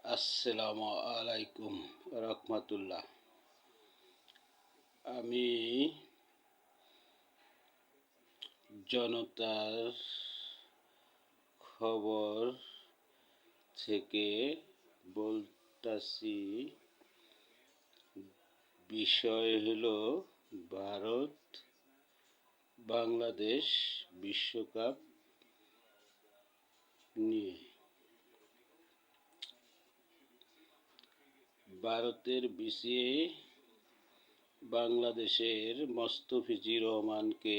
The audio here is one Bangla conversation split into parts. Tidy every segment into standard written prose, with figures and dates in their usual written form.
আসসালামু আলাইকুম রহমতুল্লাহ। আমি জনতার খবর থেকে বলতাছি। বিষয় হলো ভারত বাংলাদেশ বিশ্বকাপ নিয়ে। ভারতের বিসিএ বাংলাদেশের মোস্তাফিজুর রহমানকে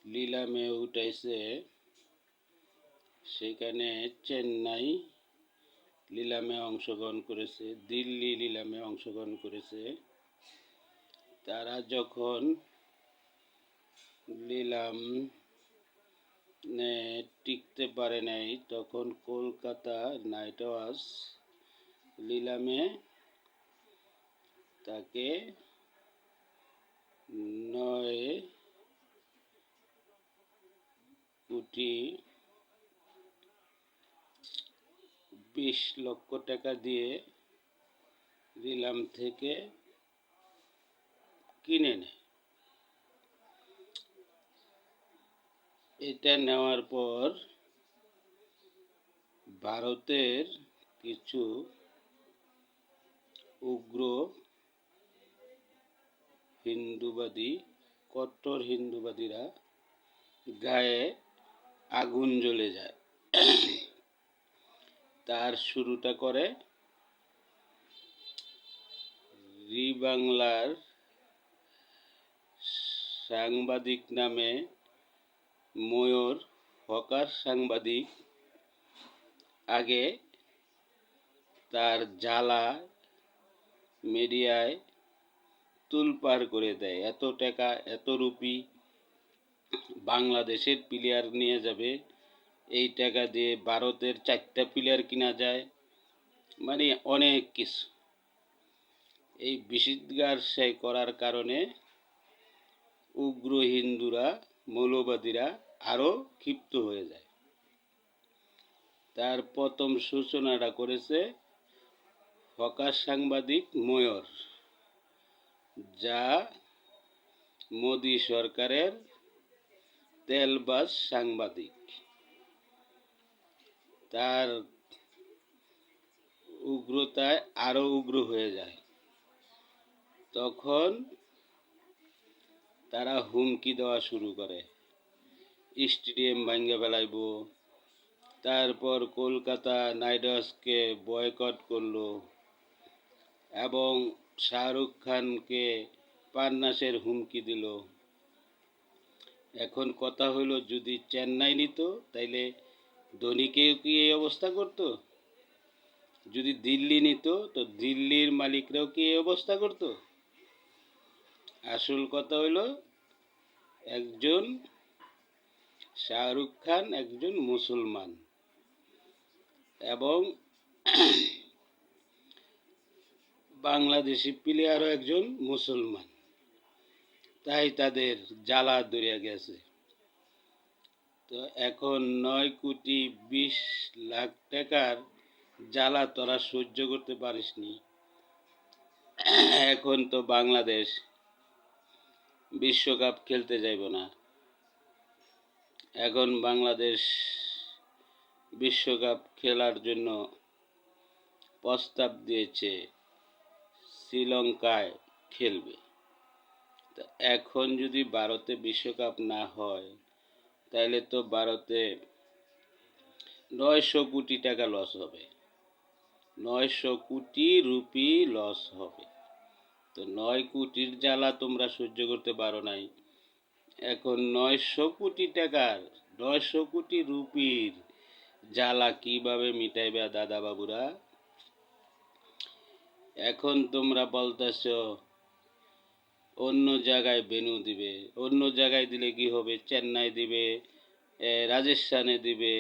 নিলামে উঠাইছে। সেখানে চেন্নাই নিলামে অংশগ্রহণ করেছে, দিল্লি নিলামে অংশগ্রহণ করেছে। তারা যখন নিলাম টিকতে পারে নাই, তখন কলকাতা নাইট রাইডার্স নিলামে তাকে 9,20,00,000 টাকা দিয়ে নিলাম থেকে কিনে নেয়। এটা নেওয়ার পর ভারতের কিছু উগ্র হিন্দুবাদী, কট্টর হিন্দুবাদীরা গায়ে আগুন জ্বলে যায়। তার শুরুটা করে রি বাংলার সাংবাদিক নামে ময়ূর হকার সাংবাদিক। আগে তার জ্বালা মিডিয়ায় তুলপাড় করে দেয়, এত টাকা এত রুপি বাংলাদেশের প্লেয়ার নিয়ে যাবে, এই টাকা দিয়ে ভারতের 4টা প্লেয়ার কিনা যায়, মানে অনেক কিছু। এই বিষিদগার করার কারণে উগ্র হিন্দুরা, মৌলবাদীরা আরও ক্ষিপ্ত হয়ে যায়। তার প্রথম সূচনাটা করেছে হকার সাংবাদিক ময়ূর, যা মোদি সরকারের তেলবাজ সাংবাদিক। তার উগ্রতায় আরো উগ্র হয়ে যায়। তখন তারা হুমকি দেওয়া শুরু করে, স্টেডিয়াম ভাঙ্গা ফেলাইব। তারপর কলকাতা নাইট রাইডার্সকে বয়কট করলো এবং শাহরুখ খানকে প্রাণনাশের হুমকি দিল। এখন কথা হলো, যদি চেন্নাই নিত তাইলে ধোনিকেও কি এই অবস্থা করত? যদি দিল্লি নিত তো দিল্লির মালিকরাও কি এই অবস্থা করত? আসল কথা হলো, একজন শাহরুখ খান একজন মুসলমান এবং বাংলাদেশি প্লেয়ারও একজন মুসলমান, তাই তাদের জ্বালা ধরে গেছে। তো এখন 9,20,00,000 টাকার জ্বালা তোরা সহ্য করতে পারিসনি। এখন তো বাংলাদেশ বিশ্বকাপ খেলতে যাইব না। এখন বাংলাদেশ বিশ্বকাপ খেলার জন্য প্রস্তাব দিয়েছে, শ্রীলঙ্কায় খেলবে। তো এখন যদি ভারতে বিশ্বকাপ না হয়, তাহলে তো ভারতে 900 কোটি টাকা লস হবে, 900 কোটি রুপি লস হবে। তো 9 কোটির জ্বালা তোমরা সহ্য করতে পারো নাই। এখন 900 কোটি টাকার, 900 কোটি রুপির জ্বালা কিভাবে মিটাইবে দাদা বাবুরা? এখন তোমরা বলতেছ অন্য জায়গায় ভেন্যু দিবে। অন্য জায়গায় দিলে কি হবে? চেন্নাই দিবে, রাজস্থানে দিবে,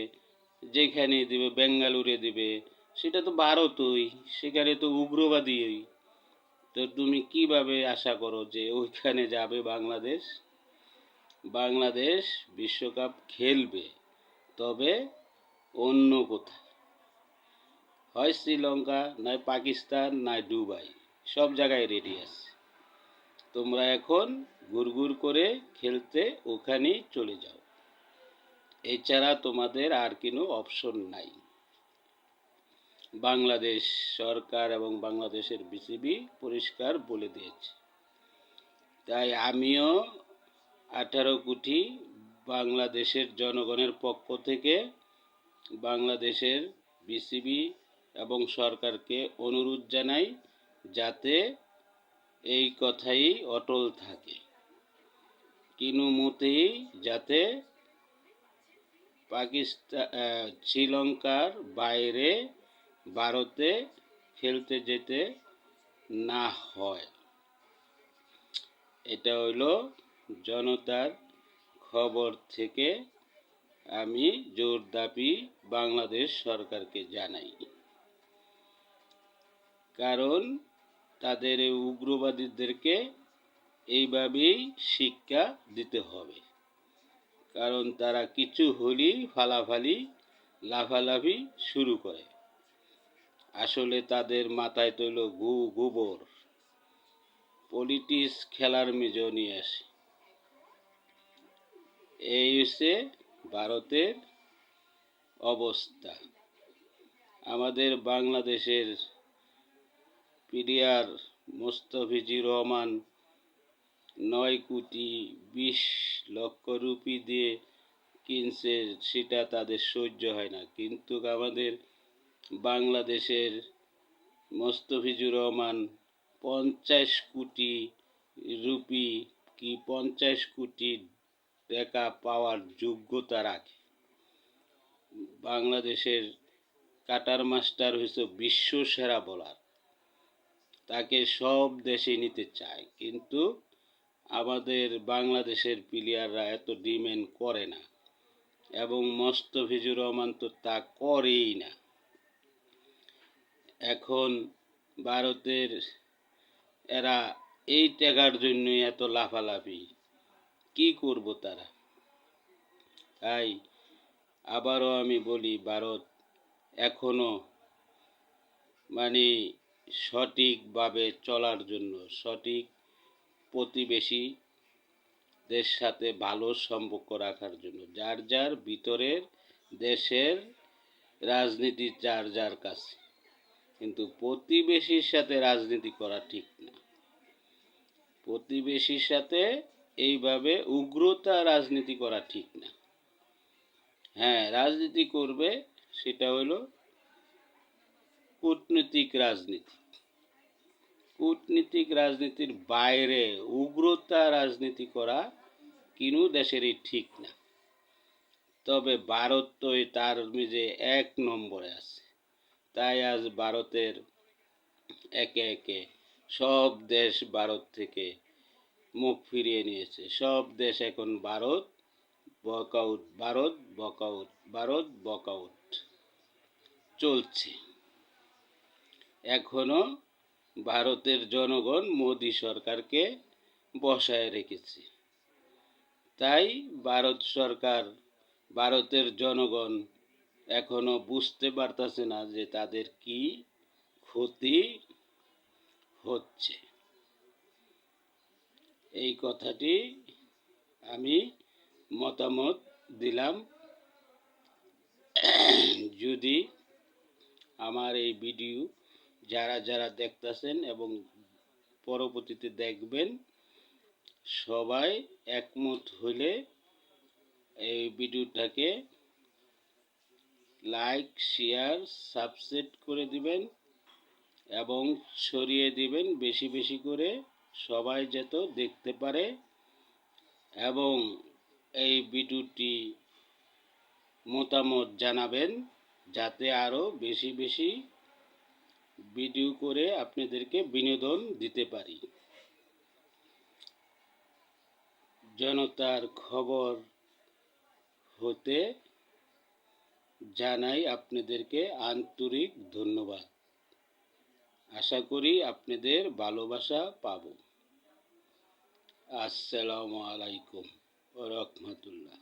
যেখানে দিবে, বেঙ্গালুরে দিবে। সেটা তো ভারতই, সেখানে তো উগ্রবাদী। তো তুমি কিভাবে আশা করো যে ওইখানে যাবে বাংলাদেশ? বাংলাদেশ বিশ্বকাপ খেলবে, তবে অন্য কোথায়। হয় শ্রীলঙ্কা, নয় পাকিস্তান, নয় দুবাই, সব জায়গায় রেডি আছে। তোমরা এখন গুড়গুড় করে খেলতে ওখানেই চলে যাও, এছাড়া তোমাদের আর কোনো অপশন নাই। বাংলাদেশ সরকার এবং বাংলাদেশের বিসিবি পরিষ্কার বলে দিয়েছে। তাই আমিও 18 কোটি বাংলাদেশের জনগণের পক্ষ থেকে বাংলাদেশের বিসিবি এবং সরকারকে অনুরোধ জানাই, যাতে এই কথাই অটল থাকে, কোনো মতেই যাতে পাকিস্তান শ্রীলঙ্কার বাইরে ভারতে খেলতে যেতে না হয়। এটা হইল জনতার খবর থেকে আমি জোর দাবি বাংলাদেশ সরকারকে জানাই। কারণ তাদের এই উগ্রবাদীদেরকে এইভাবেই শিক্ষা দিতে হবে। কারণ তারা কিছু হলেই ফালাফালি লাফালাফি শুরু করে। আসলে তাদের মাথায় তৈল গোবর, পলিটিক্স খেলার মেজো নিয়ে আসে। এই হচ্ছে ভারতের অবস্থা। আমাদের বাংলাদেশের প্লেয়ার মোস্তাফিজুর রহমান 9 কোটি 20 লক্ষ রুপি দিয়ে কিনছে, সেটা তাদের সহ্য হয় না। কিন্তু আমাদের বাংলাদেশের মোস্তাফিজুর রহমান 50 কোটি রুপি কি 50 কোটি টাকা পাওয়ার যোগ্যতা রাখে। বাংলাদেশের কাটার মাস্টার হয়েছে বিশ্ব সেরা বোলার, তাকে সব দেশে নিতে চায়, কিন্তু আমাদের বাংলাদেশের প্লেয়াররা এত ডিমান্ড করে না, এবং মোস্তাফিজুর রহমান তো তা করেই না। এখন ভারতের এরা এই টাকার জন্য এত লাফালাফি, কি করব তারা? তাই আবারও আমি বলি, ভারত এখনো সঠিকভাবে চলার জন্য, সঠিক প্রতিবেশী দের সাথে ভালো সম্পর্ক রাখার জন্য, যার যার ভিতরের দেশের রাজনীতি যার যার কাছে, কিন্তু প্রতিবেশীর সাথে রাজনীতি করা ঠিক না। প্রতিবেশীর সাথে এইভাবে উগ্রতা রাজনীতি করা ঠিক না। হ্যাঁ, রাজনীতি করবে, সেটা হলো কূটনৈতিক রাজনীতি। কূটনীতিক রাজনীতির বাইরে উগ্রতা রাজনীতি করা কোনো দেশেরই ঠিক না। তবে ভারত তো তার নিজে 1 নম্বরে আছে। তাই আজ ভারতের একে একে সব দেশ ভারত থেকে মুখ ফিরিয়ে নিয়েছে। সব দেশ এখন Bharat walkout, Bharat walkout, Bharat walkout চলছে। এখনো ভারতের জনগণ মোদি সরকারকে বসায় রেখেছে। তাই ভারত সরকার, ভারতের জনগণ এখনো বুঝতে পারতেছে না যে তাদের কি ক্ষতি হচ্ছে। এই কথাটি আমি মতামত দিলাম। যদি আমার এই ভিডিও যারা যারা দেখতেছেন এবং পরবর্তীতে দেখবেন, সবাই একমত হইলে এই ভিডিওটাকে লাইক, শেয়ার, সাবস্ক্রাইব করে দিবেন এবং ছড়িয়ে দিবেন বেশি বেশি করে, সবাই যাতে দেখতে পারে। এবং এই ভিডিওটি মতামত জানাবেন, যাতে আরও বেশি বেশি ভিডিও করে আপনাদেরকে বিনোদন দিতে পারি। জনতার খবর হতে জানাই আপনাদেরকে আন্তরিক ধন্যবাদ। আশা করি আপনাদের ভালোবাসা পাব। আসসালামু আলাইকুম ওয়া রাহমাতুল্লাহ।